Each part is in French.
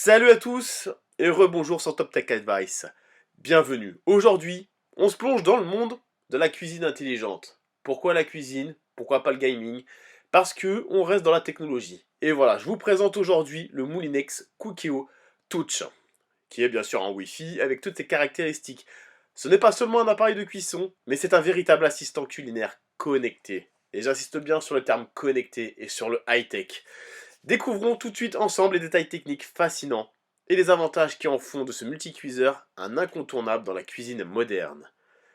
Salut à tous et rebonjour sur Top Tech Advice. Bienvenue. Aujourd'hui, on se plonge dans le monde de la cuisine intelligente. Pourquoi la cuisine? Pourquoi pas le gaming? Parce que on reste dans la technologie. Et voilà, je vous présente aujourd'hui le Moulinex Cookéo Touch, qui est bien sûr en Wi-Fi avec toutes ses caractéristiques. Ce n'est pas seulement un appareil de cuisson, mais c'est un véritable assistant culinaire connecté. Et j'insiste bien sur le terme connecté et sur le high-tech. Découvrons tout de suite ensemble les détails techniques fascinants et les avantages qui en font de ce multicuiseur un incontournable dans la cuisine moderne.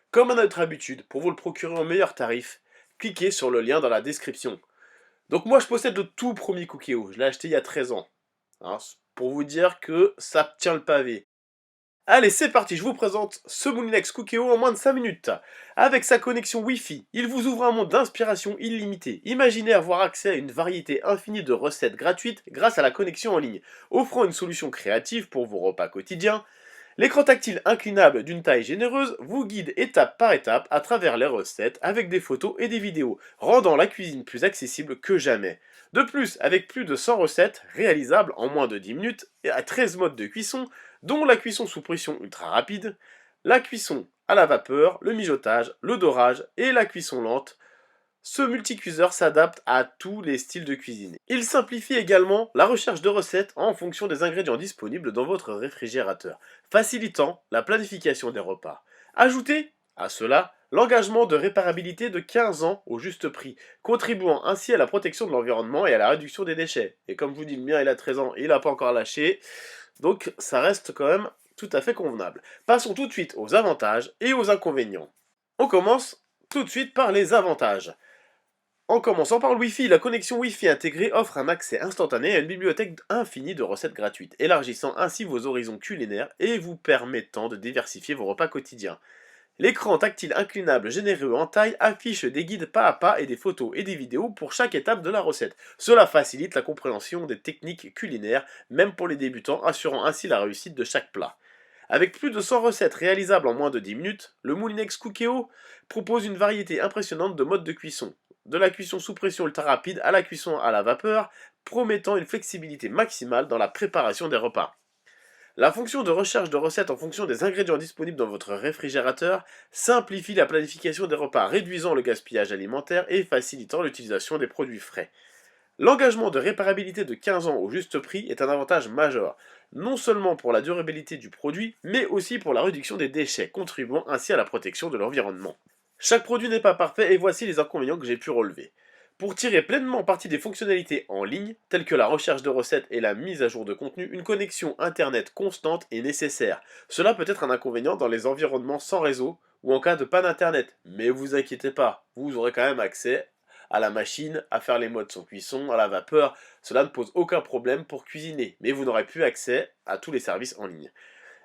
Comme à notre habitude, pour vous le procurer au meilleur tarif, cliquez sur le lien dans la description. Donc moi je possède le tout premier Cookéo, je l'ai acheté il y a 13 ans. Hein, pour vous dire que ça tient le pavé. Allez, c'est parti, je vous présente ce Moulinex Cookéo en moins de 5 minutes. Avec sa connexion Wi-Fi, il vous ouvre un monde d'inspiration illimité. Imaginez avoir accès à une variété infinie de recettes gratuites grâce à la connexion en ligne, offrant une solution créative pour vos repas quotidiens. L'écran tactile inclinable d'une taille généreuse vous guide étape par étape à travers les recettes avec des photos et des vidéos, rendant la cuisine plus accessible que jamais. De plus, avec plus de 100 recettes réalisables en moins de 10 minutes et à 13 modes de cuisson, dont la cuisson sous pression ultra rapide, la cuisson à la vapeur, le mijotage, le dorage et la cuisson lente, ce multicuiseur s'adapte à tous les styles de cuisine. Il simplifie également la recherche de recettes en fonction des ingrédients disponibles dans votre réfrigérateur, facilitant la planification des repas. Ajoutez à cela l'engagement de réparabilité de 15 ans au juste prix, contribuant ainsi à la protection de l'environnement et à la réduction des déchets. Et comme je vous dis, le mien il a 13 ans, il n'a pas encore lâché, donc ça reste quand même tout à fait convenable. Passons tout de suite aux avantages et aux inconvénients. On commence tout de suite par les avantages. En commençant par le Wi-Fi, la connexion Wi-Fi intégrée offre un accès instantané à une bibliothèque infinie de recettes gratuites, élargissant ainsi vos horizons culinaires et vous permettant de diversifier vos repas quotidiens. L'écran tactile inclinable généreux en taille affiche des guides pas à pas et des photos et des vidéos pour chaque étape de la recette. Cela facilite la compréhension des techniques culinaires, même pour les débutants, assurant ainsi la réussite de chaque plat. Avec plus de 100 recettes réalisables en moins de 10 minutes, le Moulinex Cookéo propose une variété impressionnante de modes de cuisson, de la cuisson sous pression ultra rapide à la cuisson à la vapeur, promettant une flexibilité maximale dans la préparation des repas. La fonction de recherche de recettes en fonction des ingrédients disponibles dans votre réfrigérateur simplifie la planification des repas, réduisant le gaspillage alimentaire et facilitant l'utilisation des produits frais. L'engagement de réparabilité de 15 ans au juste prix est un avantage majeur, non seulement pour la durabilité du produit, mais aussi pour la réduction des déchets, contribuant ainsi à la protection de l'environnement. Chaque produit n'est pas parfait et voici les inconvénients que j'ai pu relever. Pour tirer pleinement parti des fonctionnalités en ligne, telles que la recherche de recettes et la mise à jour de contenu, une connexion internet constante est nécessaire. Cela peut être un inconvénient dans les environnements sans réseau ou en cas de panne internet, mais vous inquiétez pas, vous aurez quand même accès à la machine, à faire les modes sans cuisson, à la vapeur. Cela ne pose aucun problème pour cuisiner, mais vous n'aurez plus accès à tous les services en ligne.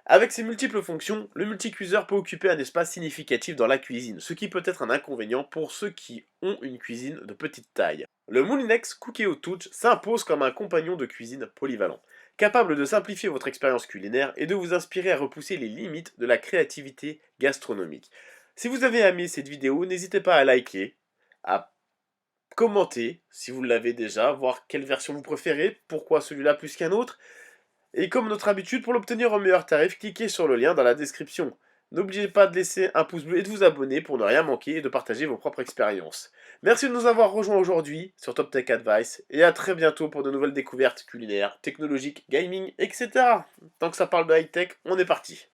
Avec ses multiples fonctions, le multicuiseur peut occuper un espace significatif dans la cuisine, ce qui peut être un inconvénient pour ceux qui ont une cuisine de petite taille. Le Moulinex Cookéo Touch s'impose comme un compagnon de cuisine polyvalent, capable de simplifier votre expérience culinaire et de vous inspirer à repousser les limites de la créativité gastronomique. Si vous avez aimé cette vidéo, n'hésitez pas à liker, à commenter si vous l'avez déjà, voir quelle version vous préférez, pourquoi celui-là plus qu'un autre. Et comme notre habitude, pour l'obtenir au meilleur tarif, cliquez sur le lien dans la description. N'oubliez pas de laisser un pouce bleu et de vous abonner pour ne rien manquer et de partager vos propres expériences. Merci de nous avoir rejoints aujourd'hui sur Top Tech Advice et à très bientôt pour de nouvelles découvertes culinaires, technologiques, gaming, etc. Tant que ça parle de high-tech, on est parti.